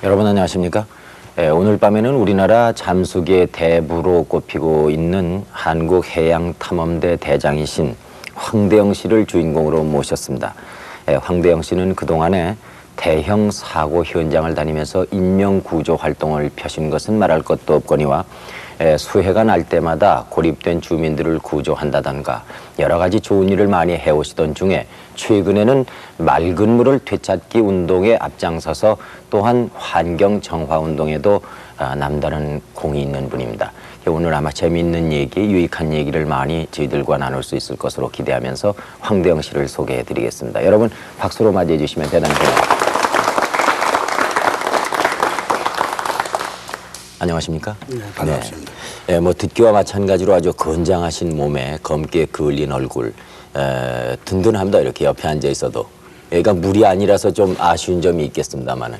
여러분 안녕하십니까? 오늘 밤에는 우리나라 잠수기의 대부로 꼽히고 있는 한국해양탐험대 대장이신 황대영 씨를 주인공으로 모셨습니다. 황대영 씨는 그동안에 대형 사고 현장을 다니면서 인명구조 활동을 펴신 것은 말할 것도 없거니와 수해가 날 때마다 고립된 주민들을 구조한다던가 여러 가지 좋은 일을 많이 해오시던 중에 최근에는 맑은 물을 되찾기 운동에 앞장서서 또한 환경 정화 운동에도 남다른 공이 있는 분입니다. 오늘 아마 재미있는 얘기, 유익한 얘기를 많이 저희들과 나눌 수 있을 것으로 기대하면서 황대영 씨를 소개해 드리겠습니다. 여러분 박수로 맞이해 주시면 대단히 고맙습니다. 안녕하십니까? 네, 반갑습니다. 네, 뭐 듣기와 마찬가지로 아주 건장하신 몸에 검게 그을린 얼굴, 든든합니다. 이렇게 옆에 앉아 있어도. 얘가 물이 아니라서 좀 아쉬운 점이 있겠습니다만은.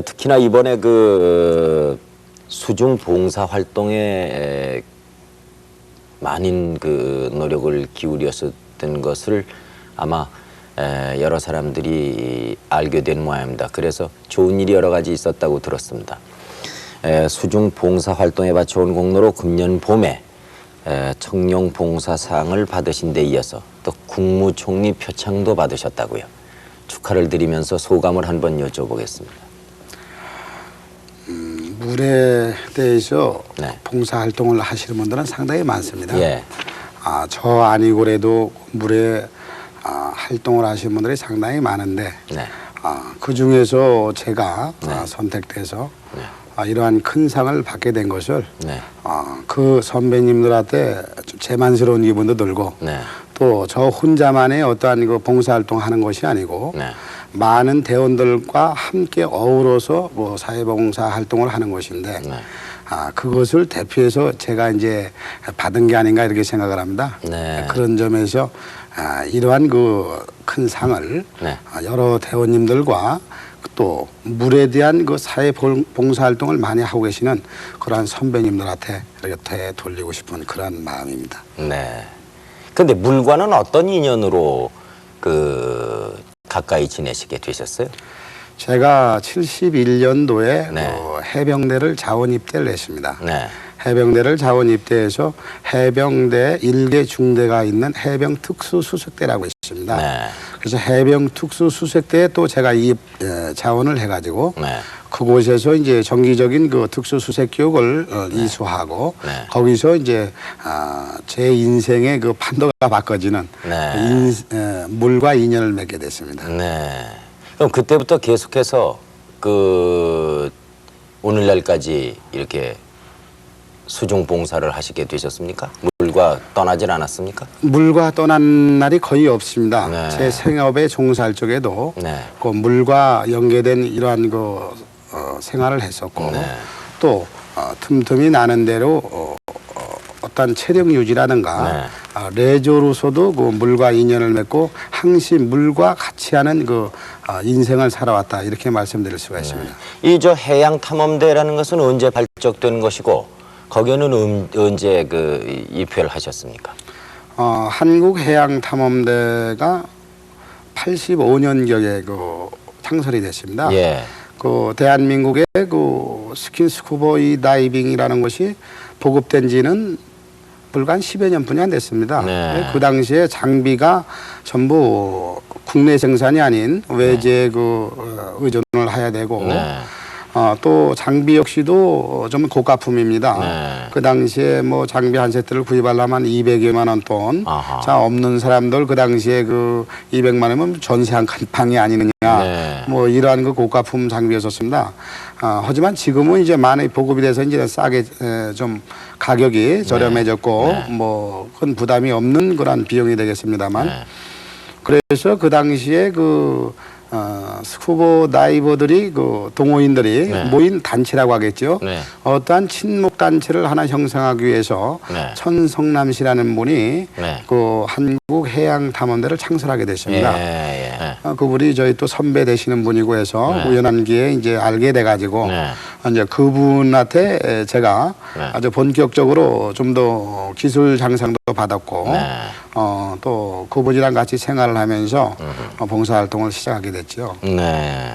특히나 이번에 그 수중 봉사 활동에 많은 그 노력을 기울였었던 것을 아마 여러 사람들이 알게 된 모양입니다. 그래서 좋은 일이 여러 가지 있었다고 들었습니다. 수중 봉사 활동에 바쳐온 공로로 금년 봄에 청룡 봉사상을 받으신 데 이어서 또 국무총리 표창도 받으셨다고요. 축하를 드리면서 소감을 한번 여쭤보겠습니다. 물에 대해서 네. 봉사 활동을 하시는 분들은 상당히 많습니다. 예. 저 아니고라도 물에 활동을 하시는 분들이 상당히 많은데 네. 그 중에서 제가 네. 선택돼서 네. 이러한 큰 상을 받게 된 것을 네. 그 선배님들한테 좀 재만스러운 기분도 들고 네. 또 저 혼자만의 어떠한 그 봉사활동 하는 것이 아니고 네. 많은 대원들과 함께 어우러서 뭐 사회봉사 활동을 하는 것인데 네. 그것을 대표해서 제가 이제 받은 게 아닌가 이렇게 생각을 합니다. 네. 그런 점에서 이러한 그 큰 상을 네. 여러 대원님들과 또 물에 대한 그 사회 봉사 활동을 많이 하고 계시는 그러한 선배님들한테 이렇게 돌리고 싶은 그런 마음입니다. 네. 근데 물과는 어떤 인연으로 그 가까이 지내시게 되셨어요? 제가 71년도에 네. 해병대를 자원 입대를 했습니다. 네. 해병대를 자원 입대해서 해병대 1개 중대가 있는 해병 특수수색대라고 있습니다. 네. 그래서 해병 특수수색대에 또 제가 자원을 해가지고 네. 그곳에서 이제 정기적인 그 특수수색 교육을 이수하고 네. 거기서 이제 제 인생의 그 판도가 바꿔지는 네. 물과 인연을 맺게 됐습니다. 네. 그럼 그때부터 계속해서 그 오늘날까지 이렇게 수중 봉사를 하시게 되셨습니까? 물과 떠나질 않았습니까? 물과 떠난 날이 거의 없습니다. 네. 제 생업에 종사할 적에도 네. 그 물과 연계된 이러한 그 생활을 했었고 네. 또 틈틈이 나는 대로 어떤 체력 유지라든가 레저로서도 그 물과 인연을 맺고 항상 물과 같이 하는 그 인생을 살아왔다 이렇게 말씀드릴 수가 있습니다. 이 저 해양탐험대라는 것은 언제 발족된 것이고 거기는 언제 그 입회를 하셨습니까? 한국해양탐험대가 85년경에 그 창설이 됐습니다. 예. 그 대한민국의 그 스킨스쿠버 다이빙이라는 것이 보급된 지는 불과 한 10여 년뿐이 안 됐습니다. 네. 그 당시에 장비가 전부 국내 생산이 아닌 외제 그 의존을 해야 되고 네. 또 장비 역시도 좀 고가품입니다. 네. 그 당시에 뭐 장비 한 세트를 구입하려면 200여만 원 돈. 자, 없는 사람들 그 당시에 그 200만 원이면 전세 한 칸 방이 아니느냐. 네. 뭐 이러한 그 고가품 장비였었습니다. 하지만 지금은 이제 많이 보급이 돼서 이제 싸게 좀 가격이 저렴해졌고 네. 뭐 큰 부담이 없는 그런 비용이 되겠습니다만 네. 그래서 그 당시에 그 스쿠버 다이버들이 그 동호인들이 네. 모인 단체라고 하겠죠. 네. 어떠한 친목 단체를 하나 형성하기 위해서 네. 천성남 씨라는 분이 네. 그 한국해양탐험대를 창설하게 됐습니다. 예. 그분이 저희 또 선배 되시는 분이고 해서 네. 우연한 기회에 이제 알게 돼가지고 네. 이제 그분한테 제가 네. 아주 본격적으로 좀 더 기술 장상도 받았고 네. 또 그분이랑 같이 생활을 하면서 봉사활동을 시작하게 됐죠. 네.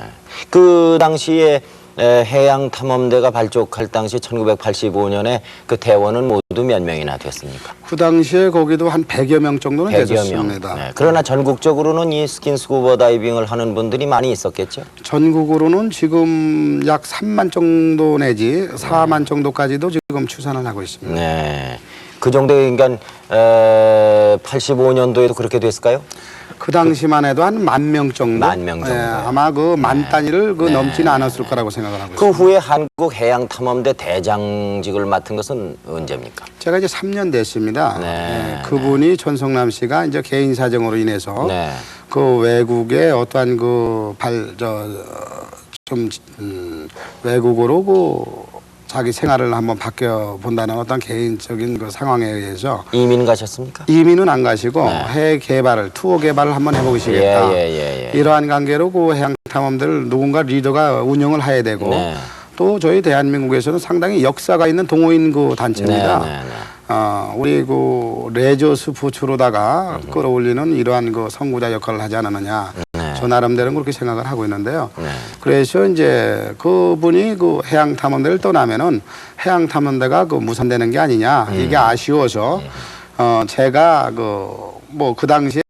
그 당시에 해양 탐험대가 발족할 당시 1985년에 그 대원은 모두 몇 명이나 됐습니까? 그 당시에 거기도 한 100여 명 정도는 100여 됐었습니다. 명. 네. 그러나 전국적으로는 이 스킨스쿠버 다이빙을 하는 분들이 많이 있었겠죠? 전국으로는 지금 약 3만 정도 내지 4만 정도까지도 지금 추산을 하고 있습니다. 네. 그 정도 그러니까 85년도에도 그렇게 됐을까요? 그 당시만 해도 한 10,000명 정도. 10,000명 정도. 아마 그 만 단위를 넘지는 않았을 거라고 생각을 하고 그 있습니다. 후에 한국 해양 탐험대 대장직을 맡은 것은 언제입니까? 제가 이제 3년 됐습니다. 네, 그분이 전성남 씨가 이제 개인 사정으로 인해서 네. 그 외국에 어떠한 외국으로 그 자기 생활을 한번 바뀌어 본다는 어떤 개인적인 그 상황에 의해서 이민 가셨습니까? 이민은 안 가시고 네. 해외 개발을 투어 개발을 한번 해보시겠다. 예. 이러한 관계로 그 해양 탐험대를 누군가 리더가 운영을 해야 되고 네. 또 저희 대한민국에서는 상당히 역사가 있는 동호인 그 단체입니다. 네. 우리 그 레저 스포츠로다가 끌어올리는 이러한 그 선구자 역할을 하지 않았느냐. 네. 저 나름대로 그렇게 생각을 하고 있는데요. 네. 그래서 이제 그분이 그 해양 탐험대를 떠나면은 해양 탐험대가 그 무산되는 게 아니냐. 이게 아쉬워서 제가 그 당시에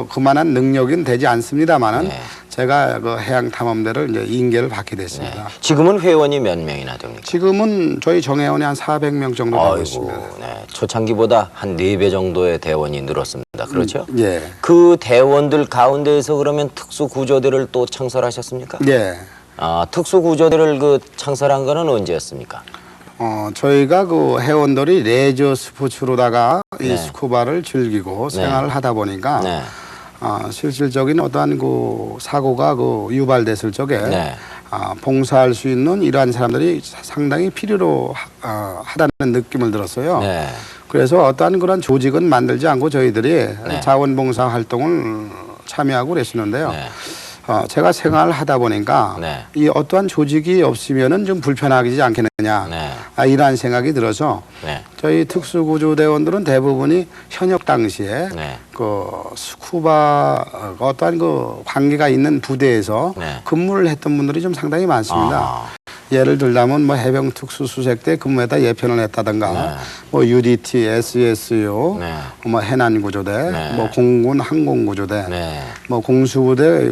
그만한 능력은 되지 않습니다만은 네. 제가 그 해양 탐험대를 이제 인계를 받게 됐습니다. 지금은 회원이 몇 명이나 됩니까? 지금은 저희 정회원이 한 400명 정도 되고 아이고, 있습니다. 네. 초창기보다 한 4배 정도의 대원이 늘었습니다. 그렇죠? 예. 그 대원들 가운데에서 그러면 특수구조대를 또 창설하셨습니까? 예. 특수구조대를 그 창설한 거는 언제였습니까? 저희가 그 회원들이 레저 스포츠로다가 이 네. 스쿠바를 즐기고 생활을 하다 보니까 네. 실질적인 어떠한 그 사고가 그 유발됐을 적에 네. 봉사할 수 있는 이러한 사람들이 상당히 필요로 하다는 느낌을 들었어요. 네. 그래서 어떠한 그런 조직은 만들지 않고 저희들이 네. 자원봉사 활동을 참여하고 그랬었는데요. 네. 제가 생활을 하다 보니까 네. 이 어떠한 조직이 없으면은 좀 불편하지 않겠느냐. 네. 이러한 생각이 들어서 네. 저희 특수구조대원들은 대부분이 현역 당시에 네. 그 스쿠바 어떠한 그 관계가 있는 부대에서 네. 근무를 했던 분들이 좀 상당히 많습니다. 아. 예를 들자면 뭐 해병 특수수색대 근무에다 예편을 했다든가 네. 뭐 UDT, SSO, 네. 뭐 해난구조대, 네. 뭐 공군 항공구조대, 네. 뭐 공수부대,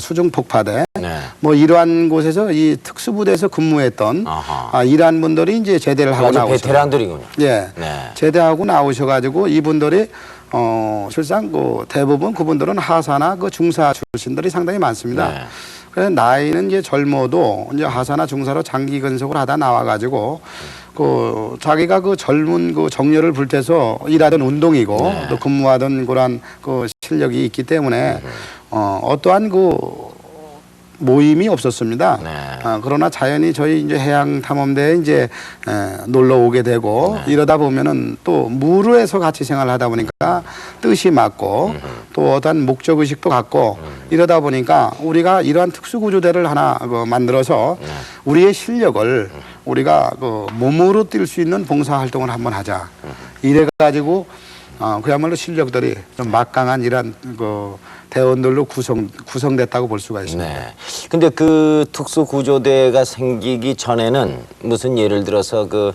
수중폭파대, 네. 뭐 이러한 곳에서 이 특수부대에서 근무했던 아하. 이러한 분들이 이제 제대를 하고 아주 나오죠. 베테랑들이군요. 예, 네. 제대하고 나오셔가지고 이분들이 실상 그 대부분 그분들은 하사나 그 중사 출신들이 상당히 많습니다. 네. 그래서 나이는 이제 젊어도 이제 하사나 중사로 장기 근속을 하다 나와가지고 그 자기가 그 젊은 그 정열을 불태서 일하던 운동이고 네. 또 근무하던 그런 그 실력이 있기 때문에 어떠한 그 모임이 없었습니다. 네. 그러나 자연히 저희 이제 해양 탐험대에 이제 놀러 오게 되고 이러다 보면은 또 무르에서 같이 생활하다 보니까 뜻이 맞고 또 어떠한 목적 의식도 갖고 이러다 보니까 우리가 이러한 특수구조대를 하나 만들어서 우리의 실력을 우리가 그 몸으로 뛸 수 있는 봉사 활동을 한번 하자. 이래 가지고 그야말로 실력들이 좀 막강한 이러한 그 대원들로 구성됐다고 볼 수가 있습니다. 네. 근데 그 특수구조대가 생기기 전에는 무슨 예를 들어서 그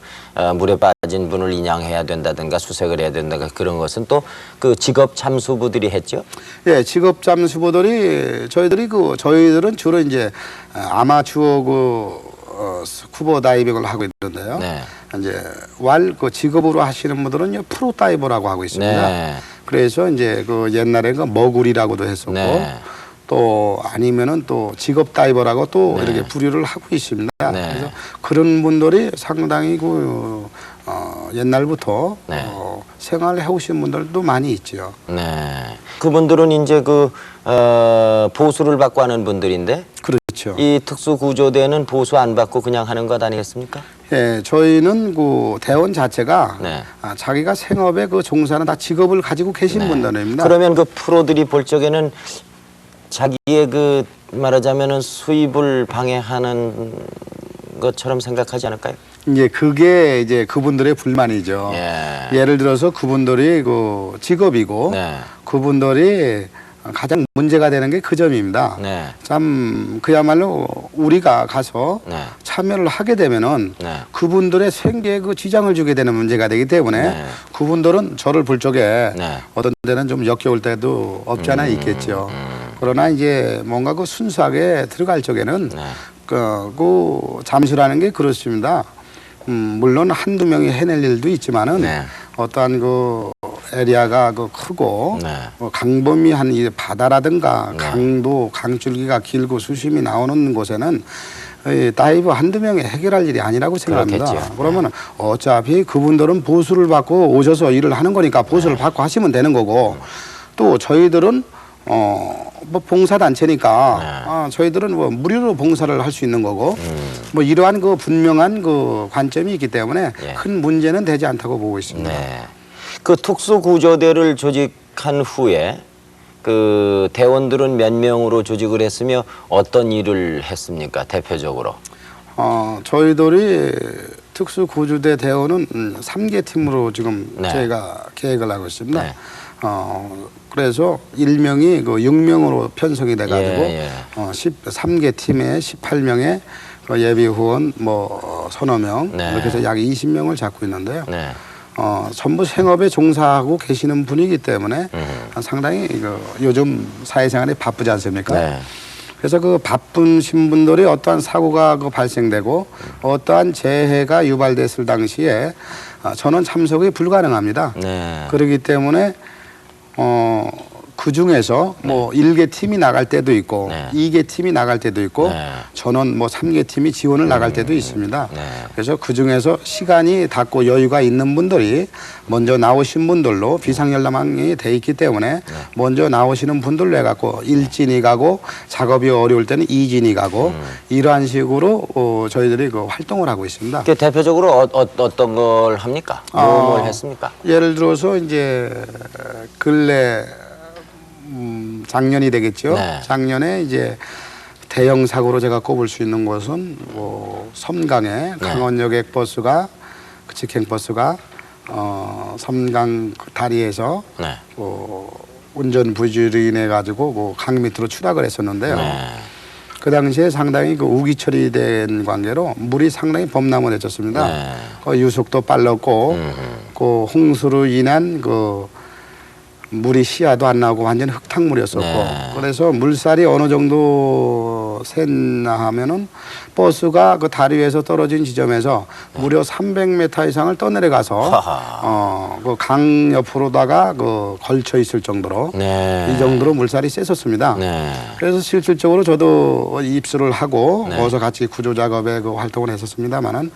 물에 빠진 분을 인양해야 된다든가 수색을 해야 된다든가 그런 것은 또 그 직업 잠수부들이 했죠? 예, 직업 잠수부들이 저희들은 주로 이제 아마추어 스쿠버 다이빙을 하고 있는데요. 네. 이제 그 직업으로 하시는 분들은 프로 다이버라고 하고 있습니다. 네. 그래서 이제 그 옛날에 그 머구리라고도 했었고 네. 또 아니면은 또 직업 다이버라고 또 네. 이렇게 부류를 하고 있습니다. 네. 그래서 그런 분들이 상당히 옛날부터 네. 생활을 해오신 분들도 많이 있죠. 네. 그분들은 이제 보수를 받고 하는 분들인데 그렇죠. 이 특수구조대는 보수 안 받고 그냥 하는 것 아니겠습니까? 예, 저희는 그 대원 자체가 네. 자기가 생업에 그 종사는 다 직업을 가지고 계신 분들입니다. 그러면 그 프로들이 볼 적에는 자기의 그 말하자면은 수입을 방해하는 것처럼 생각하지 않을까요? 이제 그게 이제 그분들의 불만이죠. 예. 예를 들어서 그분들이 그 직업이고 네. 그분들이 가장 문제가 되는 게 그 점입니다. 네. 참 그야말로 우리가 가서 네. 참여를 하게 되면은 네. 그분들의 생계에 그 지장을 주게 되는 문제가 되기 때문에 네. 그분들은 저를 볼 적에 네. 어떤 데는 좀 역겨울 때도 없지 않아 있겠죠. 그러나 이제 뭔가 그 순수하게 들어갈 적에는 네. 그 잠수라는 게 그렇습니다. 물론 한두 명이 해낼 일도 있지만은 네. 어떠한 그 에리아가 그 크고 네. 강범위한 이 바다라든가 네. 강도 강줄기가 길고 수심이 나오는 곳에는 이 다이브 한두 명이 해결할 일이 아니라고 생각합니다. 그렇겠죠. 그러면 어차피 그분들은 보수를 받고 오셔서 일을 하는 거니까 보수를 받고 하시면 되는 거고 또 저희들은 뭐 봉사단체니까 저희들은 뭐 무료로 봉사를 할 수 있는 거고 뭐 이러한 그 분명한 그 관점이 있기 때문에 예. 큰 문제는 되지 않다고 보고 있습니다. 네. 그 특수구조대를 조직한 후에 그 대원들은 몇 명으로 조직을 했으며 어떤 일을 했습니까? 대표적으로. 저희들이 특수구조대 대원은 3개 팀으로 지금 네. 저희가 계획을 하고 있습니다. 네. 그래서 일명이 그 6명으로 편성이 돼가지고 예, 예. 3개 팀에 18명의 그 예비 후원 뭐 서너 명 네. 이렇게 해서 약 20명을 잡고 있는데요. 네. 전부 생업에 종사하고 계시는 분이기 때문에 상당히 그 요즘 사회생활이 바쁘지 않습니까? 네. 그래서 그 바쁘신 분들이 어떠한 사고가 그 발생되고 어떠한 재해가 유발됐을 당시에 전원 참석이 불가능합니다. 네. 그렇기 때문에 그 중에서 뭐 1개 팀이 나갈 때도 있고 네. 2개 팀이 나갈 때도 있고 네. 전원 뭐 3개 팀이 지원을 나갈 때도 있습니다. 네. 그래서 그 중에서 시간이 닿고 여유가 있는 분들이 먼저 나오신 분들로 비상연락망이 돼 있기 때문에 먼저 나오시는 분들로 해갖고 1진이 가고 작업이 어려울 때는 2진이 가고 이러한 식으로 저희들이 그 활동을 하고 있습니다. 그 대표적으로 어떤 걸 합니까? 뭘 했습니까? 예를 들어서 이제 근래 작년이 되겠죠. 네. 작년에 이제 대형 사고로 제가 꼽을 수 있는 것은 뭐 섬강에 강원 여객 버스가 직행 버스가 섬강 그 다리에서 네. 운전 부주의로 인해 가지고 그 강 밑으로 추락을 했었는데요. 네. 그 당시에 상당히 그 우기 처리된 관계로 물이 상당히 범람을 해줬습니다. 네. 그 유속도 빨랐고 그 홍수로 인한 그 물이 시야도 안 나오고 완전 흙탕물이었었고 네. 그래서 물살이 어느 정도 샜나 하면은 버스가 그 다리 위에서 떨어진 지점에서 무려 300m 이상을 떠내려가서 그 강 옆으로다가 그 걸쳐 있을 정도로 네. 이 정도로 물살이 셌었습니다. 네. 그래서 실질적으로 저도 입수를 하고 네. 거기서 같이 구조 작업에 그 활동을 했었습니다만은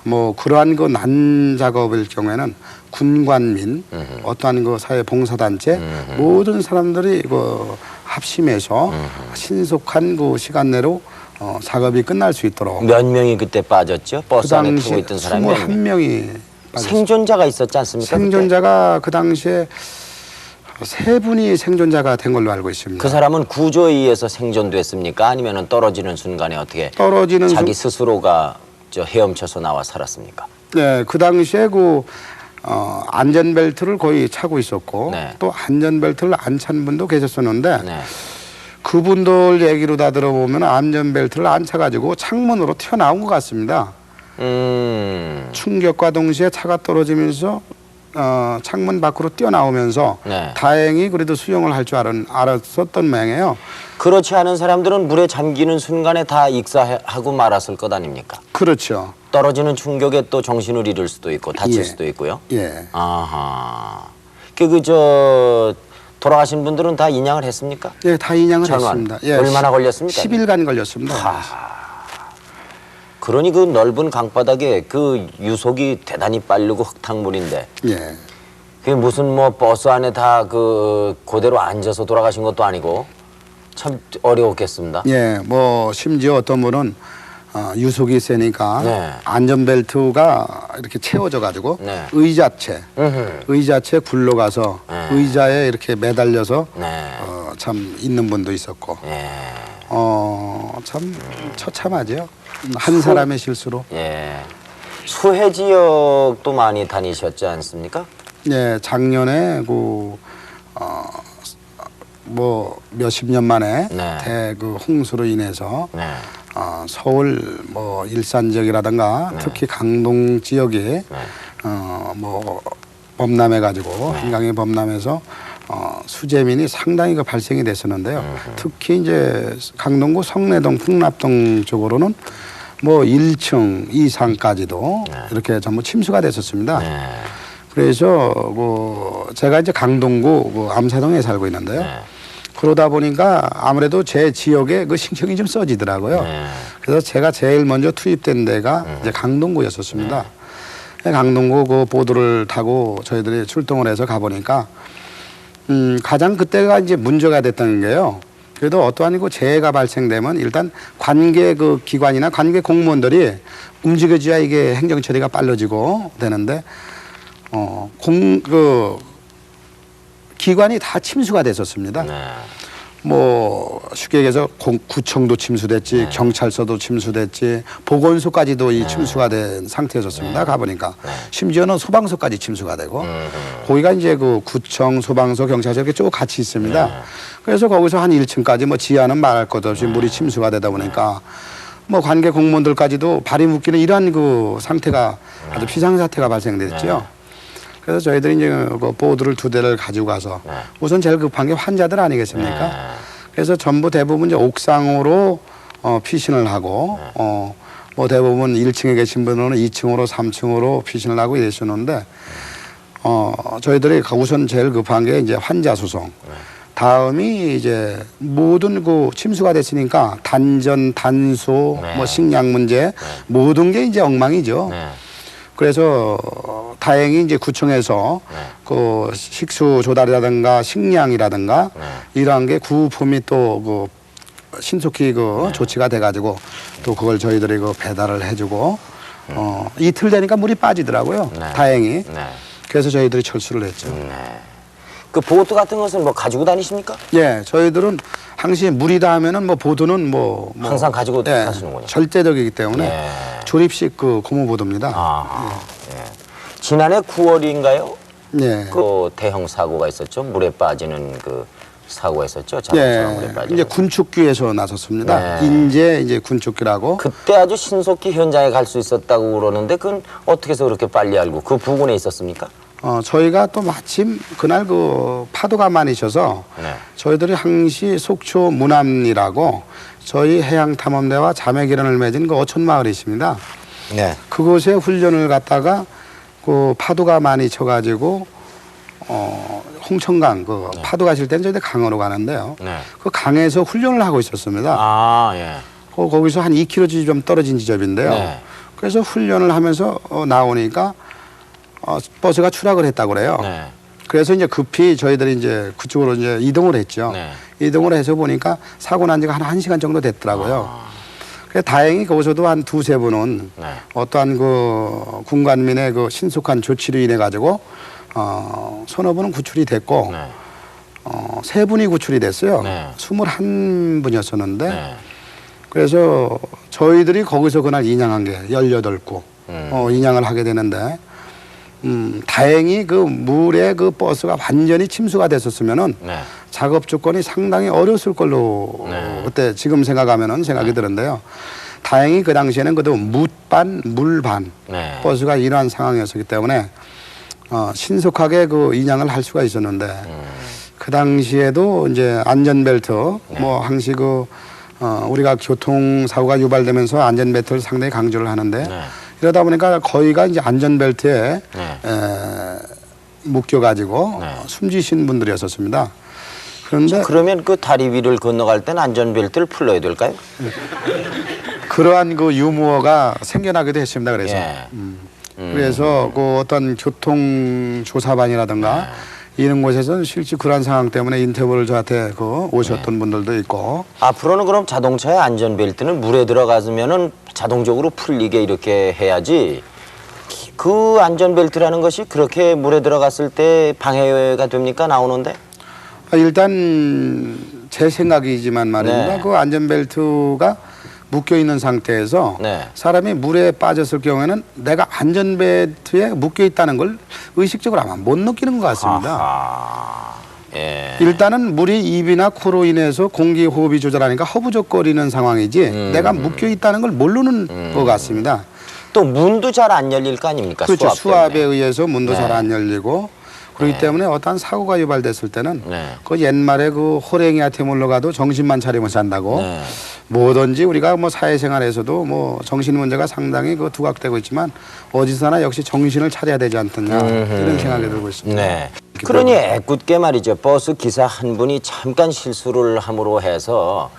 뭐 그러한 그 난 작업일 경우에는 군관민 어떠한 그 사회 봉사단체 모든 사람들이 그 합심해서 신속한 그 시간 내로 작업이 끝날 수 있도록 몇 명이 그때 빠졌죠? 그 버스 안에 타고 당시에 있던 사람이 몇 명? 21명이 생존자가 있었지 않습니까? 생존자가 그 당시에 3분이 생존자가 된 걸로 알고 있습니다. 그 사람은 구조에 의해서 생존됐습니까? 아니면 떨어지는 순간에 어떻게 떨어지는 자기 스스로가 헤엄쳐서 나와 살았습니까? 네, 그 당시에 그 안전벨트를 거의 차고 있었고 네. 또 안전벨트를 안 찬 분도 계셨었는데 네. 그분들 얘기로 다 들어보면 안전벨트를 안 차가지고 창문으로 튀어나온 것 같습니다. 충격과 동시에 차가 떨어지면서 창문 밖으로 뛰어나오면서 네. 다행히 그래도 수영을 할 줄 알았었던 모양이에요. 그렇지 않은 사람들은 물에 잠기는 순간에 다 익사하고 말았을 것 아닙니까? 그렇죠. 떨어지는 충격에 또 정신을 잃을 수도 있고 다칠 예. 수도 있고요. 예. 아하. 돌아가신 분들은 다 인양을 했습니까? 예, 다 인양을 전원. 했습니다. 예, 얼마나 걸렸습니까? 10일간 걸렸습니다. 그러니 그 넓은 강바닥에 그 유속이 대단히 빠르고 흙탕물인데 예. 그게 무슨 뭐 버스 안에 다 그대로 앉아서 돌아가신 것도 아니고 참 어려웠겠습니다. 예, 뭐 심지어 어떤 분은 유속이 세니까 네. 안전벨트가 이렇게 채워져 가지고 네. 의자채 굴러가서 네. 의자에 이렇게 매달려서 네. 참 있는 분도 있었고 예. 참 처참하죠. 한 사람의 실수로. 예. 수해 지역도 많이 다니셨지 않습니까? 예, 작년에 뭐 몇십 년 만에 네. 그 홍수로 인해서 네. 서울 뭐 일산 지역이라든가 네. 특히 강동 지역이 네. 뭐 범람해 가지고 한강이 범람해서 수재민이 상당히 그 발생이 됐었는데요. 특히 이제 강동구 성내동 풍납동 쪽으로는 뭐 1층 이상까지도 네. 이렇게 전부 침수가 됐었습니다. 네. 그래서 그 제가 이제 강동구 그 암사동에 살고 있는데요. 네. 그러다 보니까 아무래도 제 지역에 그 신경이 좀 써지더라고요. 네. 그래서 제가 제일 먼저 투입된 데가 이제 강동구였었습니다. 강동구 그 보도를 타고 저희들이 출동을 해서 가보니까 가장 그때가 이제 문제가 됐던 게요. 그래도 어떠한 그 재해가 발생되면 일단 관계 그 기관이나 관계 공무원들이 움직여줘야 이게 행정 처리가 빨라지고 되는데 그 기관이 다 침수가 됐었습니다. 네. 뭐 쉽게 얘기해서 구청도 침수됐지, 네. 경찰서도 침수됐지, 보건소까지도 이 침수가 된 상태였었습니다. 가보니까 심지어는 소방서까지 침수가 되고 거기가 이제 그 구청, 소방서, 경찰서 이렇게 쭉 같이 있습니다. 그래서 거기서 한 1층까지 뭐 지하는 말할 것 없이 물이 침수가 되다 보니까 뭐 관계 공무원들까지도 발이 묶이는 이러한 그 상태가 아주 비상사태가 발생됐죠. 그래서 저희들이 이제 그 보드를 2대를 가지고 가서 우선 제일 급한 게 환자들 아니겠습니까? 그래서 전부 대부분 이제 옥상으로 피신을 하고 뭐 대부분 1층에 계신 분은 2층으로 3층으로 피신을 하고 이러셨는데 저희들이 우선 제일 급한 게 이제 환자 수송. 다음이 이제 모든 그 침수가 됐으니까 단전, 단소, 뭐 식량 문제 모든 게 이제 엉망이죠. 그래서 다행히 이제 구청에서 그 식수 조달이라든가 식량이라든가 이러한 게 구품이 또 그 신속히 그 조치가 돼가지고 또 그걸 저희들이 그 배달을 해주고 이틀 되니까 물이 빠지더라고요. 다행히. 그래서 저희들이 철수를 했죠. 그 보트 같은 것은 뭐 가지고 다니십니까? 예, 저희들은 항상 물이다 하면은 뭐 보도는 뭐 항상 가지고 예, 가시는군요. 절대적이기 때문에 네. 조립식 그 고무보도입니다. 예. 지난해 9월인가요? 예. 그 대형 사고가 있었죠. 물에 빠지는 그 사고가 있었죠. 자동차가 물에 예, 빠지는. 이제 군축기에서 나섰습니다. 네. 인제 이제 군축기라고. 그때 아주 신속히 현장에 갈 수 있었다고 그러는데 그건 어떻게 해서 그렇게 빨리 알고 그 부근에 있었습니까? 저희가 또 마침 그날 그 파도가 많이 쳐서 저희들이 항시 속초 문암리라고 저희 해양탐험대와 자매기련을 맺은 그 어촌마을이 있습니다. 네. 그곳에 훈련을 갔다가 그 파도가 많이 쳐가지고 홍천강 그 파도가 칠 때는 저희들 강으로 가는데요. 그 강에서 훈련을 하고 있었습니다. 예. 거기서 한 2km 좀 떨어진 지점인데요. 그래서 훈련을 하면서 나오니까 버스가 추락을 했다고 그래요. 그래서 이제 급히 저희들이 이제 그쪽으로 이제 이동을 했죠. 이동을 해서 보니까 사고 난 지가 한 1시간 정도 됐더라고요. 그래서 다행히 거기서도 한 2-3분은 어떠한 그 군관민의 그 신속한 조치로 인해 가지고 서너 분은 구출이 됐고 3분이 구출이 됐어요. 21분이었었는데 그래서 저희들이 거기서 그날 인양한 게 18구 인양을 하게 되는데 다행히 그 물에 그 버스가 완전히 침수가 됐었으면은 작업 조건이 상당히 어려웠을 걸로 그때 지금 생각하면은 생각이 드는데요. 다행히 그 당시에는 그래도 묻반, 물반 버스가 이러한 상황이었기 때문에 신속하게 그 인양을 할 수가 있었는데 그 당시에도 이제 안전벨트 뭐 항시 그 우리가 교통사고가 유발되면서 안전벨트를 상당히 강조를 하는데 그러다 보니까 거의가 이제 안전벨트에 묶여가지고 숨지신 분들이었었습니다. 그런데 그러면 그 다리 위를 건너갈 때는 안전벨트를 풀러야 될까요? 그러한 그 유무어가 생겨나기도 했습니다. 그래서 그래서 그 어떤 교통조사반이라든가 이런 곳에서는 실제 그런 상황 때문에 인터뷰를 저한테 그 오셨던 분들도 있고. 앞으로는 그럼 자동차의 안전벨트는 물에 들어가면은 자동적으로 풀리게 이렇게 해야지 그 안전벨트라는 것이 그렇게 물에 들어갔을 때 방해가 됩니까? 나오는데? 일단 제 생각이지만 말입니다. 그 안전벨트가 묶여 있는 상태에서 사람이 물에 빠졌을 경우에는 내가 안전벨트에 묶여 있다는 걸 의식적으로 아마 못 느끼는 것 같습니다. 예. 일단은 물이 입이나 코로 인해서 공기 호흡이 조절하니까 허부적거리는 상황이지 내가 묶여 있다는 걸 모르는 것 같습니다. 또 문도 잘 안 열릴 거 아닙니까? 그렇죠. 수압에 때문에. 의해서 문도 네. 잘 안 열리고 그렇기 때문에 어떠한 사고가 유발됐을 때는 네. 그 옛말에 그 호랭이한테 물러가도 정신만 차리면 산다고 네. 뭐든지 우리가 뭐 사회생활에서도 뭐 정신 문제가 상당히 그 두각되고 있지만 어디서나 역시 정신을 차려야 되지 않느냐 이런 생각이 들고 있습니다. 네. 그러니 애꿎게 말이죠. 버스 기사 한 분이 잠깐 실수를 함으로 해서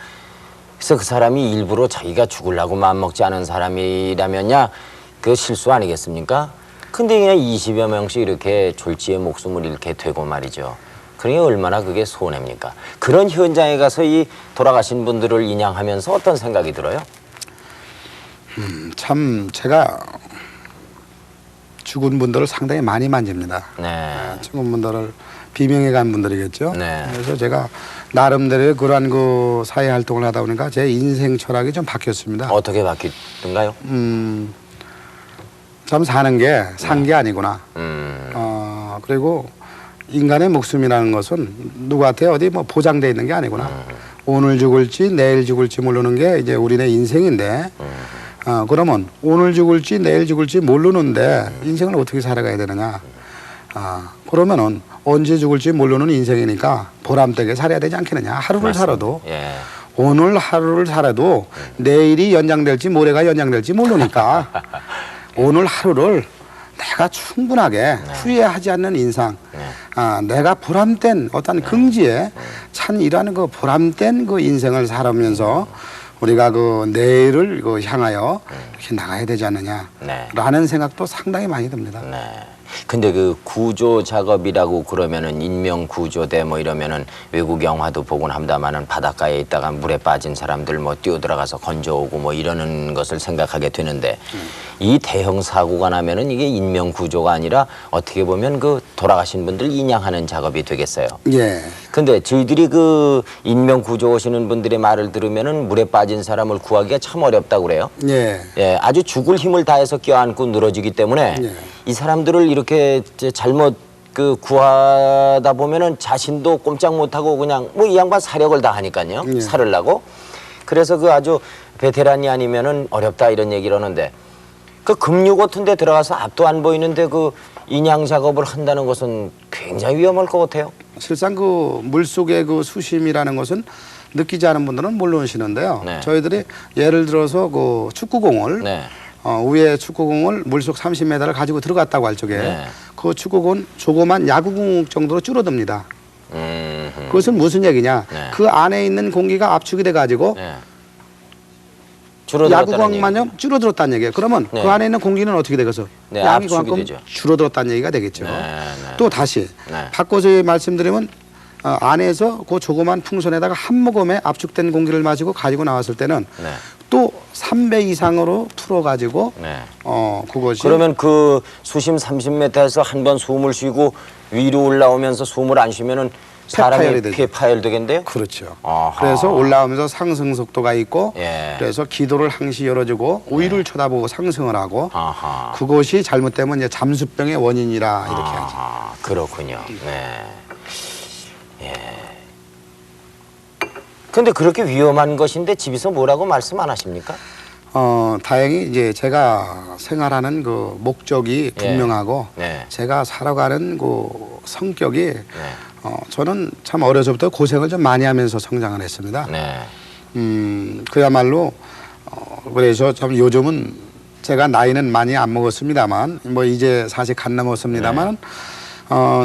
그래서 그 사람이 일부러 자기가 죽으려고 마음먹지 않은 사람이라면야 그 실수 아니겠습니까? 근데 그냥 20여 명씩 이렇게 졸지의 목숨을 잃게 되고 말이죠. 그러니 얼마나 그게 손해입니까? 그런 현장에 가서 이 돌아가신 분들을 인양하면서 어떤 생각이 들어요? 참 제가 죽은 분들을 상당히 많이 만집니다. 네. 죽은 분들을 비명해 간 분들이겠죠. 네. 그래서 제가 나름대로 그러한 그 사회 활동을 하다 보니까 제 인생 철학이 좀 바뀌었습니다. 어떻게 바뀌던가요? 참 사는 게 산 게 아니구나. 그리고 인간의 목숨이라는 것은 누구한테 어디 뭐 보장돼 있는 게 아니구나. 오늘 죽을지 내일 죽을지 모르는 게 이제 우리네 인생인데 그러면 오늘 죽을지 내일 죽을지 모르는데 인생을 어떻게 살아가야 되느냐. 그러면은 언제 죽을지 모르는 인생이니까 보람되게 살아야 되지 않겠느냐. 하루를 맞습니다. 살아도 예. 오늘 하루를 살아도 내일이 연장될지 모레가 연장될지 모르니까 오늘 하루를 내가 충분하게 후회하지 않는 인상, 내가 보람된 어떤 긍지에 찬 이라는 그 보람된 그 인생을 살아면서 우리가 그 내일을 그 향하여 이렇게 나가야 되지 않느냐라는 생각도 상당히 많이 듭니다. 네. 근데 그 구조 작업이라고 그러면은 인명 구조대 뭐 이러면은 외국 영화도 보곤 합니다만은 바닷가에 있다가 물에 빠진 사람들 뭐 뛰어들어가서 건져오고 뭐 이러는 것을 생각하게 되는데 이 대형 사고가 나면은 이게 인명 구조가 아니라 어떻게 보면 그 돌아가신 분들 인양하는 작업이 되겠어요. 예. 근데 저희들이 그 인명 구조 오시는 분들의 말을 들으면은 물에 빠진 사람을 구하기가 참 어렵다고 그래요. 예. 예, 아주 죽을 힘을 다해서 껴안고 늘어지기 때문에 예. 이 사람들을 이렇게 잘못 그 구하다 보면은 자신도 꼼짝 못하고 그냥 뭐 이 양반 사력을 다 하니까요. 예. 살으려고. 그래서 그 아주 베테랑이 아니면은 어렵다 이런 얘기를 하는데 그 급류 같은 데 들어가서 앞도 안 보이는데 그 인양 작업을 한다는 것은 굉장히 위험할 것 같아요. 실상 그 물속의 그 수심이라는 것은 느끼지 않은 분들은 모르시는데요. 네. 저희들이 예를 들어서 그 축구공을 네. 위에 축구공을 물속 30m를 가지고 들어갔다고 할 적에 네. 그 축구공은 조그만 야구공 정도로 줄어듭니다. 그것은 무슨 얘기냐? 네. 그 안에 있는 공기가 압축이 돼 가지고 네. 줄어들었다는 야구공만요 줄어들었다는 얘기예요. 그러면 네. 그 안에 있는 공기는 어떻게 되겠어? 네, 양이 압축이 그만큼 되죠. 줄어들었다는 얘기가 되겠죠. 네, 네. 또 다시 네. 바꿔서 말씀드리면 안에서 그 조그만 풍선에다가 한 모금의 압축된 공기를 마시고 가지고 나왔을 때는 네. 또 3배 이상으로 풀어가지고 네. 그것이 그러면 그 수심 30m에서 한 번 숨을 쉬고 위로 올라오면서 숨을 안 쉬면은 사람이 폐파열이 되죠. 폐파열 되겠는데요? 그렇죠. 아하. 그래서 올라오면서 상승 속도가 있고 예. 그래서 기도를 항시 열어주고 위를 쳐다보고 상승을 하고 아하. 그것이 잘못되면 이제 잠수병의 원인이라 이렇게 하죠. 아, 그렇군요. 네. 예. 근데 그렇게 위험한 것인데 집에서 뭐라고 말씀 안 하십니까? 다행히 이제 제가 생활하는 그 목적이 분명하고 네. 제가 살아가는 그 성격이 네. 저는 참 어려서부터 고생을 좀 많이 하면서 성장을 했습니다. 네. 그야말로 그래서 참 요즘은 제가 나이는 많이 안 먹었습니다만 뭐 이제 40 간 넘었습니다만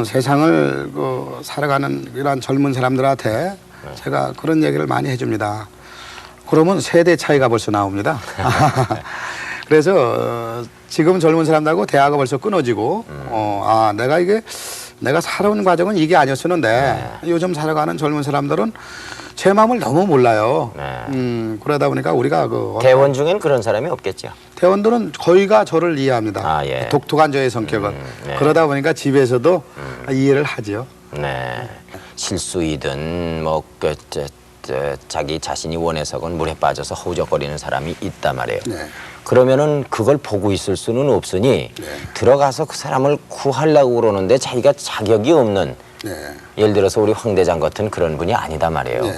세상을 그 살아가는 이런 젊은 사람들한테 제가 그런 얘기를 많이 해줍니다. 그러면 세대 차이가 벌써 나옵니다. 그래서 지금 젊은 사람들하고 대화가 벌써 끊어지고 내가 살아온 과정은 이게 아니었었는데 요즘 살아가는 젊은 사람들은 제 마음을 너무 몰라요. 네. 그러다 보니까 우리가 대원 중엔 그런 사람이 없겠죠. 대원들은 거의가 저를 이해합니다. 아, 예. 독특한 저의 성격은. 네. 그러다 보니까 집에서도 이해를 하죠. 네. 실수이든 뭐 자기 자신이 원해서건 물에 빠져서 허우적거리는 사람이 있단 말이에요. 네. 그러면은 그걸 보고 있을 수는 없으니 들어가서 그 사람을 구하려고 그러는데 자기가 자격이 없는 네. 예를 들어서 우리 황 대장 같은 그런 분이 아니다 말이에요. 네.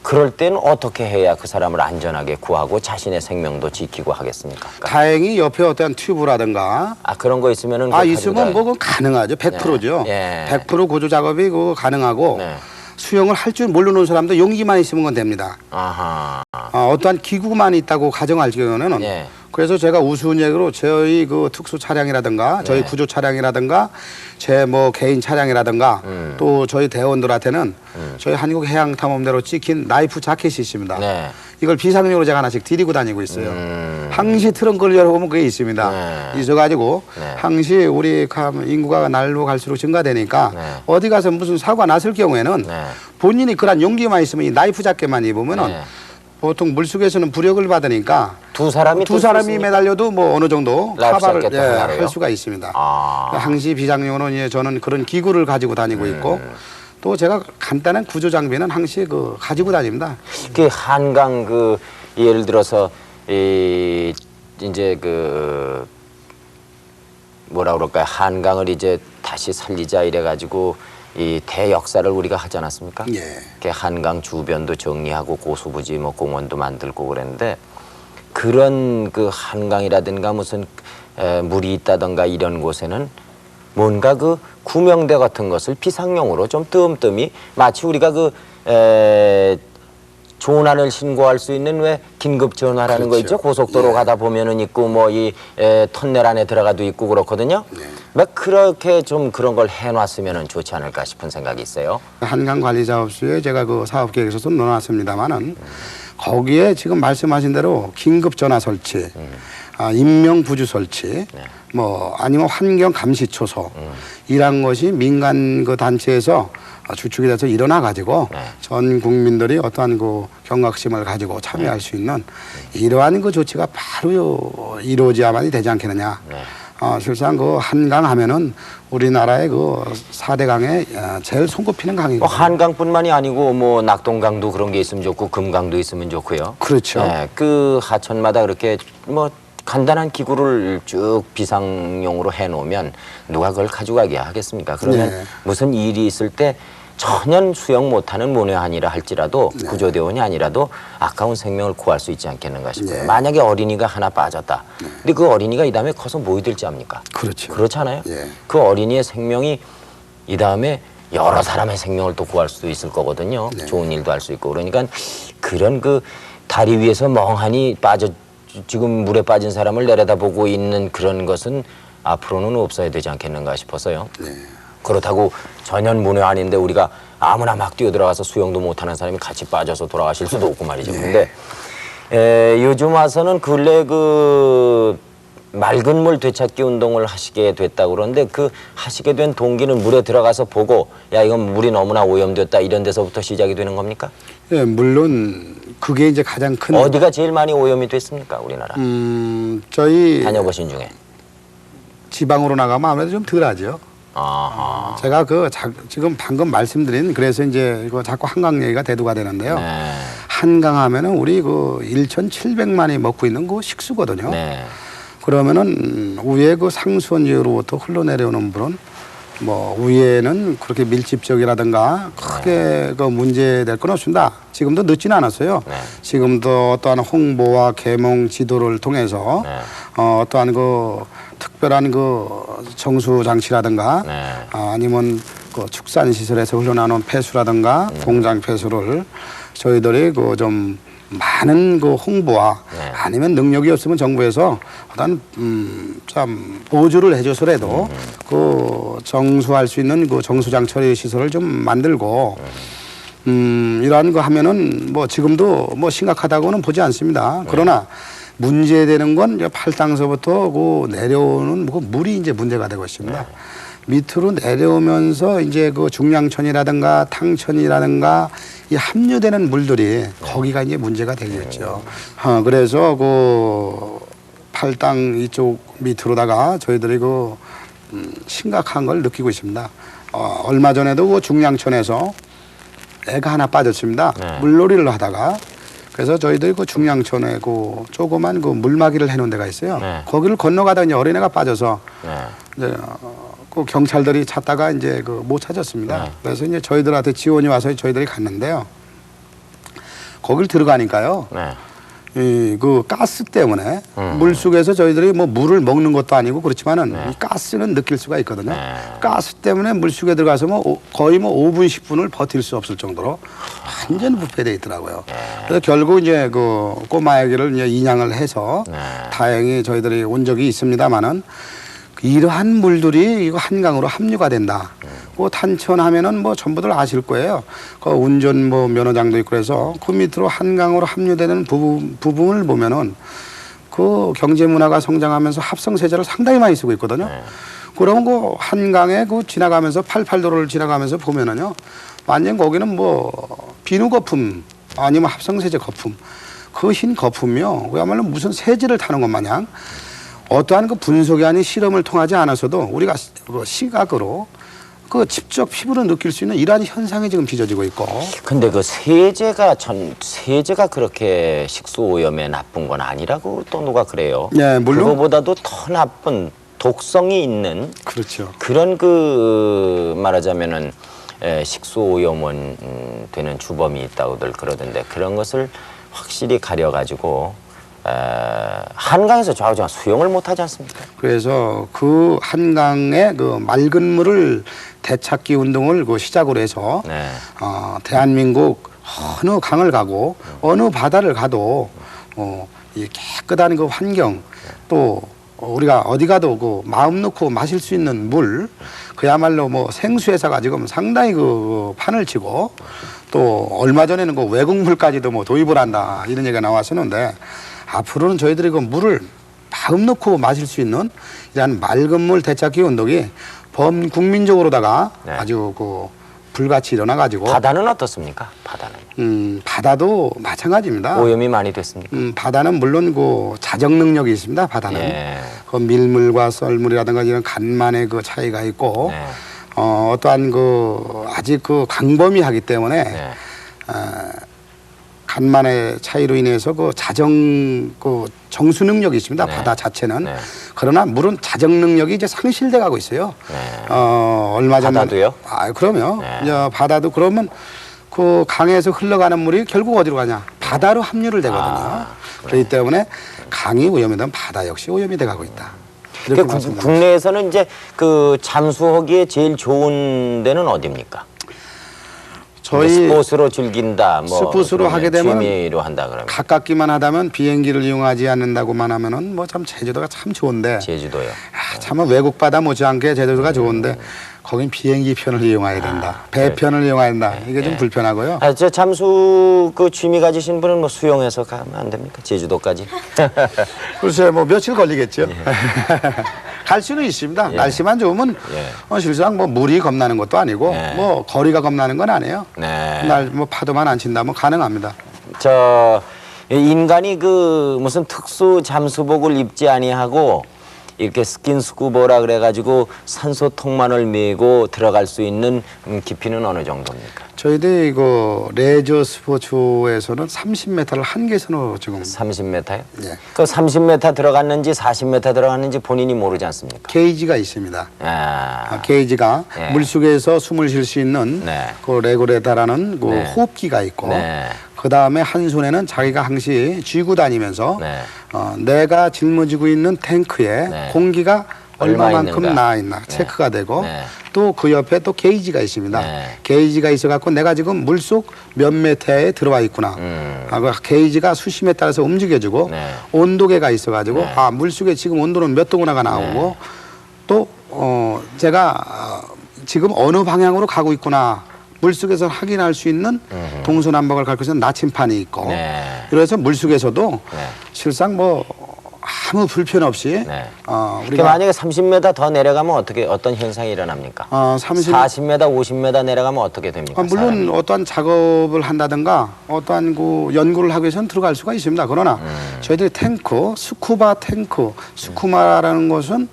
그럴 때는 어떻게 해야 그 사람을 안전하게 구하고 자신의 생명도 지키고 하겠습니까? 다행히 옆에 어떤 튜브라든가 아 그런 거 있으면은 그거 있으면 가지고 뭐 그건 가능하죠. 100%죠. 예. 100% 구조 작업이 그거 가능하고 네. 수영을 할 줄 모르는 사람도 용기만 있으면 건 됩니다. 아하. 어떠한 기구만 있다고 가정할 경우에는 예. 그래서 제가 우스운 얘기로 저희 그 특수 차량이라든가 저희 네. 구조 차량이라든가 제 뭐 개인 차량이라든가 또 저희 대원들한테는 저희 한국해양탐험대로 찍힌 라이프 자켓이 있습니다. 네. 이걸 비상용으로 제가 하나씩 드리고 다니고 있어요. 항시 트렁크를 열어보면 그게 있습니다. 네. 있어가지고 네. 항시 우리 인구가 날로 갈수록 증가되니까 네. 어디 가서 무슨 사고가 났을 경우에는 네. 본인이 그런 용기만 있으면 이 라이프 자켓만 입으면은 네. 보통 물속에서는 부력을 받으니까 두 사람이 두 사람이 매달려도 뭐 어느 정도 라이프 카바를 자켓도 하나로요? 할 수가 있습니다. 아. 항시 비상용으로 이제 저는 그런 기구를 가지고 다니고 있고 또 제가 간단한 구조 장비는 항시 그 가지고 다닙니다. 그 한강 그 예를 들어서 이 이제 그 뭐라 그럴까요? 한강을 이제 다시 살리자 이래 가지고 이 대역사를 우리가 하지 않았습니까? 예. 그 한강 주변도 정리하고 고수부지 뭐 공원도 만들고 그랬는데 그런 그 한강이라든가 무슨 물이 있다든가 이런 곳에는 뭔가 그 구명대 같은 것을 비상용으로 좀 뜸뜸이 마치 우리가 그 조난을 신고할 수 있는 왜 긴급 전화라는 거 그렇죠. 있죠? 고속도로 예. 가다 보면은 있고 뭐 이 터널 안에 들어가도 있고 그렇거든요. 네. 막 그렇게 좀 그런 걸 해놨으면은 좋지 않을까 싶은 생각이 있어요. 한강관리사업소에 제가 그 사업계획에서도 넣어놨습니다만은 거기에 지금 말씀하신 대로 긴급 전화 설치, 인명 부주 설치, 뭐 아니면 환경 감시 초소 이런 것이 민간 그 단체에서 주축이 돼서 일어나 가지고 전 국민들이 어떠한 그 경각심을 가지고 참여할 수 있는 이러한 그 조치가 바로 이루어져야만이 되지 않겠느냐. 실상 그 한강 하면은 우리나라의 그 4대 강에 제일 손꼽히는 강이고. 뭐 한강뿐만이 아니고 뭐 낙동강도 그런 게 있으면 좋고 금강도 있으면 좋고요. 그렇죠. 네, 그 하천마다 그렇게 뭐 간단한 기구를 쭉 비상용으로 해놓으면 누가 그걸 가져가게 하겠습니까? 그러면 네. 무슨 일이 있을 때 전혀 수영 못하는 모녀한이라 할지라도 구조대원이 아니라도 아까운 생명을 구할 수 있지 않겠는가 싶어요. 네. 만약에 어린이가 하나 빠졌다. 근데 그 어린이가 이 다음에 커서 뭐 될지 압니까? 그렇죠. 그렇잖아요. 예. 그 어린이의 생명이 이 다음에 여러 사람의 생명을 또 구할 수도 있을 거거든요. 네. 좋은 일도 할 수 있고. 그러니까 그런 그 다리 위에서 멍하니 지금 물에 빠진 사람을 내려다보고 있는 그런 것은 앞으로는 없어야 되지 않겠는가 싶어서요. 네. 그렇다고 전혀 문외 아닌데 우리가 아무나 막 뛰어들어가서 수영도 못하는 사람이 같이 빠져서 돌아가실 수도 없고 말이죠. 근데 요즘 와서는 근래 그 맑은 물 되찾기 운동을 하시게 됐다고 그러는데 그 하시게 된 동기는 물에 들어가서 보고 야 이건 물이 너무나 오염됐다 이런 데서부터 시작이 되는 겁니까? 예, 물론 그게 이제 가장 큰 어디가 제일 많이 오염이 됐습니까 우리나라? 저희 다녀보신 중에. 지방으로 나가면 아무래도 좀 덜하죠. 아하. 제가 지금 방금 말씀드린 그래서 이제 이거 자꾸 한강 얘기가 대두가 되는데요. 네. 한강 하면은 우리 그 1,700만이 먹고 있는 그 식수거든요. 네. 그러면은 위에 그 상수원지로부터 흘러내려오는 물은 뭐 위에는 그렇게 밀집적이라든가 크게 그 문제될 건 없습니다. 지금도 늦지는 않았어요. 네. 지금도 어떠한 홍보와 계몽 지도를 통해서 네. 어떠한 그 특별한 그 정수 장치라든가 네. 아니면 그 축산 시설에서 흘러나오는 폐수라든가 공장 폐수를 저희들이 그 좀 많은 그 홍보와 네. 아니면 능력이 없으면 정부에서 어떤 참 보조를 해줘서라도 그 정수할 수 있는 그 정수장 처리 시설을 좀 만들고 이러한 거 하면은 뭐 지금도 뭐 심각하다고는 보지 않습니다. 그러나 문제되는 건 이제 팔당서부터 그 내려오는 그 물이 이제 문제가 되고 있습니다. 밑으로 내려오면서 이제 그 중량천이라든가 탕천이라든가 이 합류되는 물들이 거기가 이제 문제가 되겠죠. 그래서 그 팔당 이쪽 밑으로다가 저희들이 그 심각한 걸 느끼고 있습니다. 얼마 전에도 그 중량천에서 애가 하나 빠졌습니다. 네. 물놀이를 하다가 그래서 저희들이 그 중량촌에 그 조그만 그 물막이를 해놓은 데가 있어요. 네. 거기를 건너가다 이제 어린애가 빠져서 네. 이제 그 경찰들이 찾다가 이제 그 못 찾았습니다. 네. 그래서 이제 저희들한테 지원이 와서 저희들이 갔는데요. 거길 들어가니까요. 네. 이 그 가스 때문에 물 속에서 저희들이 뭐 물을 먹는 것도 아니고 그렇지만은 이 가스는 느낄 수가 있거든요. 가스 때문에 물 속에 들어가서 뭐 거의 뭐 5분 10분을 버틸 수 없을 정도로 완전 부패돼 있더라고요. 그래서 결국 이제 그 꼬마 아기를 이제 인양을 해서 다행히 저희들이 온 적이 있습니다만은 이러한 물들이 이거 한강으로 합류가 된다. 그 탄천하면은 뭐 전부들 아실 거예요. 그 운전 뭐 면허장도 있고 그래서 그 밑으로 한강으로 합류되는 부분을 보면은 그 경제 문화가 성장하면서 합성 세제를 상당히 많이 쓰고 있거든요. 그러면 그 한강에 그 지나가면서 88도로를 지나가면서 보면은요, 완전 거기는 뭐 비누 거품 아니면 합성 세제 거품, 그 흰 거품이요, 그야말로 무슨 세제를 타는 것 마냥. 어떠한 그 분석이 아닌 실험을 통하지 않아서도 우리가 그 시각으로 그 직접 피부로 느낄 수 있는 이러한 현상이 지금 빚어지고 있고. 근데 그 세제가 그렇게 식수 오염에 나쁜 건 아니라고 또 누가 그래요. 네, 물론 그거보다도 더 나쁜 독성이 있는 그렇죠. 그런 그 말하자면은 식수 오염원 되는 주범이 있다고들 그러던데 그런 것을 확실히 가려가지고 한강에서 좌우지간 수영을 못하지 않습니까? 그래서 그 한강의 그 맑은 물을 되찾기 운동을 그 시작으로 해서 네. 대한민국 어느 강을 가고 어느 바다를 가도 이 깨끗한 그 환경 또 우리가 어디 가도 그 마음 놓고 마실 수 있는 물 그야말로 뭐 생수회사가 지금 상당히 그 판을 치고 또 얼마 전에는 그 외국 물까지도 뭐 도입을 한다 이런 얘기가 나왔었는데 앞으로는 저희들이 그 물을 마음 놓고 마실 수 있는 이런 맑은 물 되찾기 운동이 범국민적으로다가 네. 아주 그 불같이 일어나가지고 바다는 어떻습니까? 바다는 바다도 마찬가지입니다. 오염이 많이 됐습니까? 바다는 물론 그 자정 능력이 있습니다. 바다는 예. 그 밀물과 썰물이라든가 이런 간만의 그 차이가 있고 네. 어떠한 그 아직 그 강범위하기 때문에 네. 간만의 차이로 인해서 그 자정 그 정수 능력이 있습니다. 네. 바다 자체는. 네. 그러나 물은 자정 능력이 이제 상실돼 가고 있어요. 네. 얼마 전에 바다도요? 그럼요. 네. 이제 바다도 그러면 그 강에서 흘러가는 물이 결국 어디로 가냐? 바다로 합류를 되거든요. 그렇기 때문에 강이 오염이 되면 바다 역시 오염이 돼 가고 있다. 이렇게 그러니까 말씀드립니다. 국내에서는 이제 그 잠수하기에 제일 좋은 데는 어디입니까? 저희 스포츠로 즐긴다, 뭐 스포츠로 하게 되면 취미로 한다 그러면 가깝기만 하다면 비행기를 이용하지 않는다고만 하면은 뭐 참 제주도가 참 좋은데 제주도요. 참 외국 바다 못지않게 제주도가 좋은데 거긴 비행기 편을 이용해야 된다. 배 편을 이용해야 된다. 이게 좀 불편하고요. 저 잠수 그 취미 가지신 분은 뭐 수영해서 가면 안 됩니까? 제주도까지. 글쎄 뭐 며칠 걸리겠죠. 갈 수는 있습니다. 예. 날씨만 좋으면 실상 뭐 물이 겁나는 것도 아니고 예. 뭐 거리가 겁나는 건 아니에요. 네. 날 뭐 파도만 안 친다면 가능합니다. 저 인간이 그 무슨 특수 잠수복을 입지 아니하고 이렇게 스킨스쿠버라 그래가지고 산소통만을 메고 들어갈 수 있는 깊이는 어느 정도입니까? 저희들 이거 레저 스포츠에서는 30m를 한계선으로 지금 30m요? 예. 그 30m 들어갔는지 40m 들어갔는지 본인이 모르지 않습니까? 게이지가 있습니다. 게이지가 예. 물속에서 숨을 쉴 수 있는 네. 그 레고레다라는 그 네. 호흡기가 있고 네. 그 다음에 한 손에는 자기가 항시 쥐고 다니면서 네. 내가 짊어지고 있는 탱크에 네. 공기가 얼마 얼마만큼 있는가. 나와 있나 체크가 되고 네. 또 그 옆에 또 게이지가 있습니다. 네. 게이지가 있어갖고 내가 지금 물속 몇 메터에 들어와 있구나. 그 게이지가 수심에 따라서 움직여주고 네. 온도계가 있어가지고 네. 물속에 지금 온도는 몇 도구나가 나오고 또 제가 지금 어느 방향으로 가고 있구나. 물속에서 확인할 수 있는 동서남북을 가리고 있는 나침판이 있고 네. 그래서 물속에서도 네. 실상 뭐 아무 불편 없이 네. 우리가 만약에 30m 더 내려가면 어떤 현상이 일어납니까? 40m, 50m 내려가면 어떻게 됩니까? 물론 사람이? 어떠한 작업을 한다든가 어떠한 그 연구를 하기 위해서는 들어갈 수가 있습니다. 그러나 저희들이 탱크, 스쿠바 탱크, 스쿠마라는 것은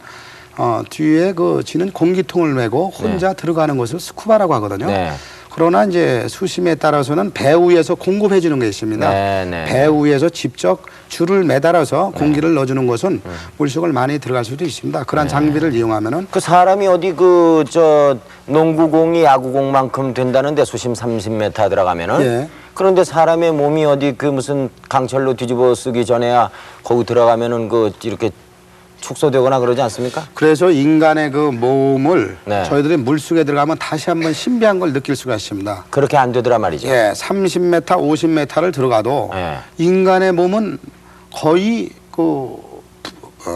뒤에 그 지는 공기통을 메고 혼자 들어가는 것을 스쿠바라고 하거든요. 네. 그러나 이제 수심에 따라서는 배 위에서 공급해 주는 게 있습니다. 네. 배 위에서 직접 줄을 매달아서 공기를 넣어주는 것은 물속을 많이 들어갈 수도 있습니다. 그런 장비를 이용하면은 그 사람이 어디 그 저 농구공이 야구공만큼 된다는데 수심 30m 들어가면은 예. 그런데 사람의 몸이 어디 그 무슨 강철로 뒤집어 쓰기 전에야 거기 들어가면은 그 이렇게 축소되거나 그러지 않습니까? 그래서 인간의 그 몸을 네. 저희들이 물속에 들어가면 다시 한번 신비한 걸 느낄 수가 있습니다. 그렇게 안 되더라 말이죠. 예, 30m, 50m를 들어가도 예. 인간의 몸은 거의 그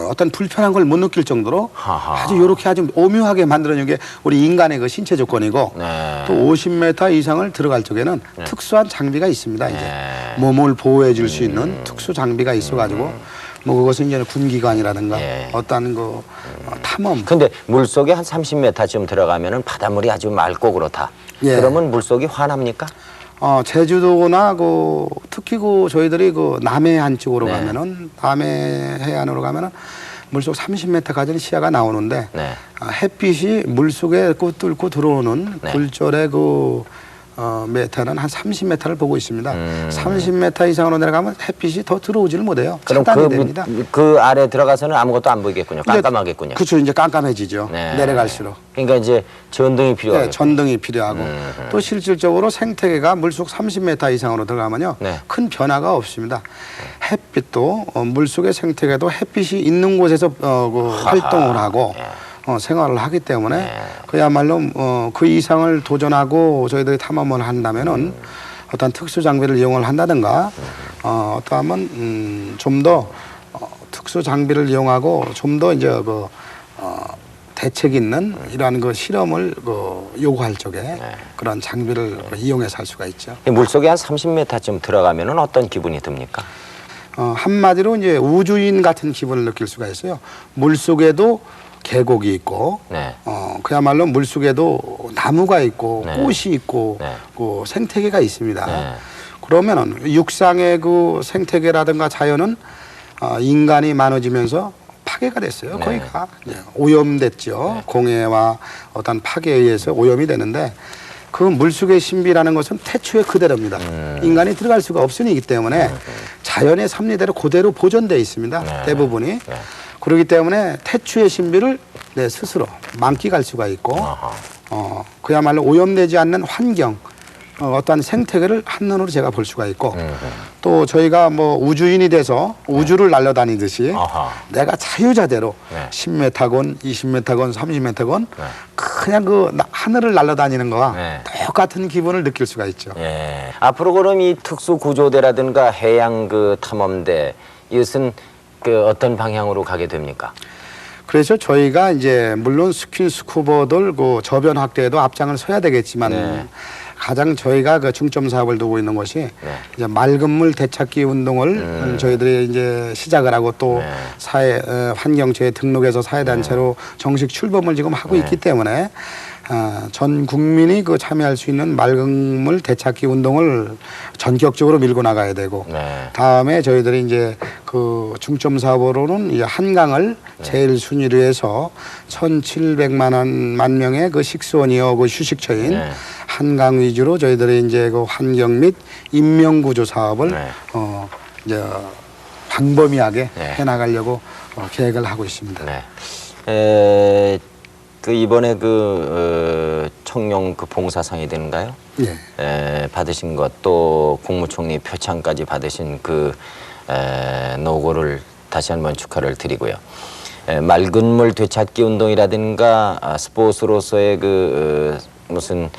어떤 불편한 걸 못 느낄 정도로 하하. 아주 이렇게 아주 오묘하게 만들어낸 게 우리 인간의 그 신체 조건이고 네. 또 50m 이상을 들어갈 적에는 특수한 장비가 있습니다. 이제 네. 몸을 보호해 줄 수 있는 특수 장비가 있어가지고 뭐 그것은 이제 군기관이라든가 예. 어떤 그 탐험 근데 물속에 한 30m쯤 들어가면은 바닷물이 아주 맑고 그렇다. 예. 그러면 물속이 환합니까? 제주도나 그 특히 그 저희들이 그 남해 안쪽으로 네. 가면은 남해 해안으로 가면은 물속 30m까지는 시야가 나오는데 네. 햇빛이 물속에 그 뚫고 들어오는 네. 굴절의 그 메타는 한 30m를 보고 있습니다. 30m 이상으로 내려가면 햇빛이 더 들어오지를 못해요. 그럼 차단이 됩니다. 그 아래 들어가서는 아무것도 안 보이겠군요. 이제 깜깜하겠군요. 그렇죠. 이제 깜깜해지죠. 네. 내려갈수록. 그러니까 이제 전등이 필요하고. 네, 전등이 필요하고 또 실질적으로 생태계가 물속 30m 이상으로 들어가면요 네. 큰 변화가 없습니다. 햇빛도 물속의 생태계도 햇빛이 있는 곳에서 그 활동을 하고 생활을 하기 때문에 그야말로 그 이상을 도전하고 저희들이 탐험을 한다면은 어떤 특수 장비를 이용을 한다든가 어떠하면 좀 더 특수 장비를 이용하고 좀 더 이제 그 대책 있는 이러한 그 실험을 요구할 적에 그런 장비를 이용해서 할 수가 있죠. 물속에 한 30m쯤 들어가면은 어떤 기분이 듭니까? 한마디로 이제 우주인 같은 기분을 느낄 수가 있어요. 물속에도 계곡이 있고, 네. 그야말로 물속에도 나무가 있고, 네. 꽃이 있고, 네. 그 생태계가 있습니다. 네. 그러면은 육상의 그 생태계라든가 자연은 인간이 많아지면서 파괴가 됐어요. 네. 거기가 이제 오염됐죠. 네. 공해와 어떤 파괴에 의해서 오염이 되는데 그 물속의 신비라는 것은 태초에 그대로입니다. 인간이 들어갈 수가 없으니 때문에 자연의 섭리대로 그대로 보존되어 있습니다. 네. 대부분이. 네. 그렇기 때문에 태초의 신비를 내 스스로 만끽할 수가 있고 그야말로 오염되지 않는 환경 어떠한 생태계를 한눈으로 제가 볼 수가 있고 또 저희가 뭐 우주인이 돼서 우주를 날아다니듯이 아하. 내가 자유자재로 네. 10m건 20m건 30m건 네. 그냥 그 하늘을 날아다니는 거와 네. 똑같은 기분을 느낄 수가 있죠. 예. 앞으로 그럼 이 특수구조대라든가 해양 그 탐험대 이것은 그 어떤 방향으로 가게 됩니까? 그래서 저희가 이제 물론 스킨스쿠버들 그 저변 확대에도 앞장을 서야 되겠지만 네. 가장 저희가 그 중점 사업을 두고 있는 것이 이제 맑은 물 되찾기 운동을 저희들이 이제 시작을 하고 또 네. 사회 환경처에 등록해서 사회단체로 정식 출범을 지금 하고 있기 때문에 전 국민이 그 참여할 수 있는 맑은 물 되찾기 운동을 전격적으로 밀고 나가야 되고 네. 다음에 저희들이 이제 그 중점 사업으로는 이제 한강을 제일 순위로 해서 1,700만 명의 그 식수원이요 그 휴식처인 네. 한강 위주로 저희들이 이제 그 환경 및 인명 구조 사업을 네. 이제 광범위하게 네. 해나가려고 계획을 하고 있습니다. 네. 그 이번에 그 청룡 그 봉사상이 되는가요? 예. 받으신 것 또 국무총리 표창까지 받으신 그 노고를 다시 한번 축하를 드리고요. 맑은 물 되찾기 운동이라든가 스포츠로서의 그 무슨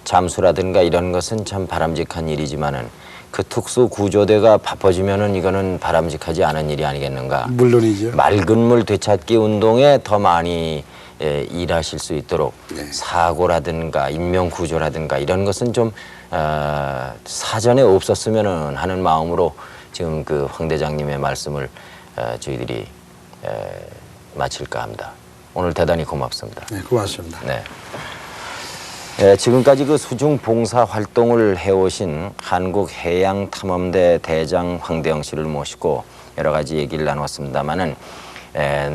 잠수라든가 이런 것은 참 바람직한 일이지만은 그 특수 구조대가 바빠지면은 이거는 바람직하지 않은 일이 아니겠는가? 물론이죠. 맑은 물 되찾기 운동에 더 많이 일하실 수 있도록 사고라든가 인명 구조라든가 이런 것은 좀 사전에 없었으면은 하는 마음으로 지금 그 황 대장님의 말씀을 저희들이 마칠까 합니다. 오늘 대단히 고맙습니다. 네, 고맙습니다. 네. 지금까지 그 수중 봉사 활동을 해오신 한국해양탐험대 대장 황대영 씨를 모시고 여러 가지 얘기를 나눴습니다마는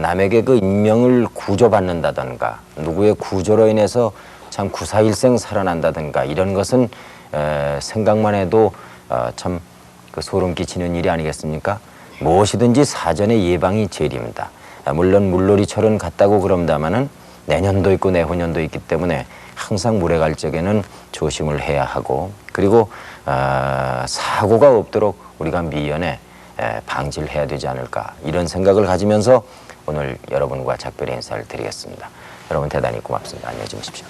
남에게 그 인명을 구조받는다던가 누구의 구조로 인해서 참 구사일생 살아난다든가 이런 것은 생각만 해도 참 그 소름 끼치는 일이 아니겠습니까? 무엇이든지 사전에 예방이 제일입니다. 물론 물놀이철은 갔다고 그럽니다마는 내년도 있고 내후년도 있기 때문에 항상 물에 갈 적에는 조심을 해야 하고, 그리고 사고가 없도록 우리가 미연에 방지를 해야 되지 않을까, 이런 생각을 가지면서 오늘 여러분과 작별의 인사를 드리겠습니다. 여러분 대단히 고맙습니다. 안녕히 주무십시오.